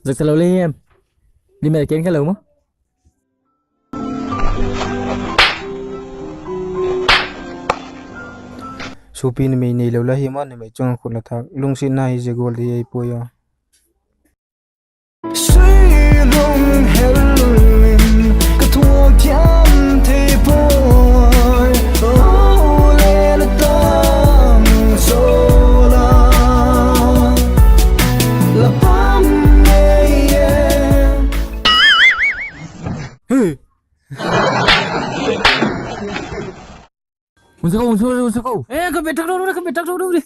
Giật slowly em. Đi mày kiến cái lồng á. Supi ni mai nei lo la hi ma ni mai chang khun la thak lungsin na hi je gol di ai poya suy lung helin ka thua thiam the boy oh le la tam so la la pam ye hey Một số câu. Ê, cầm biệt thằng đâu đi.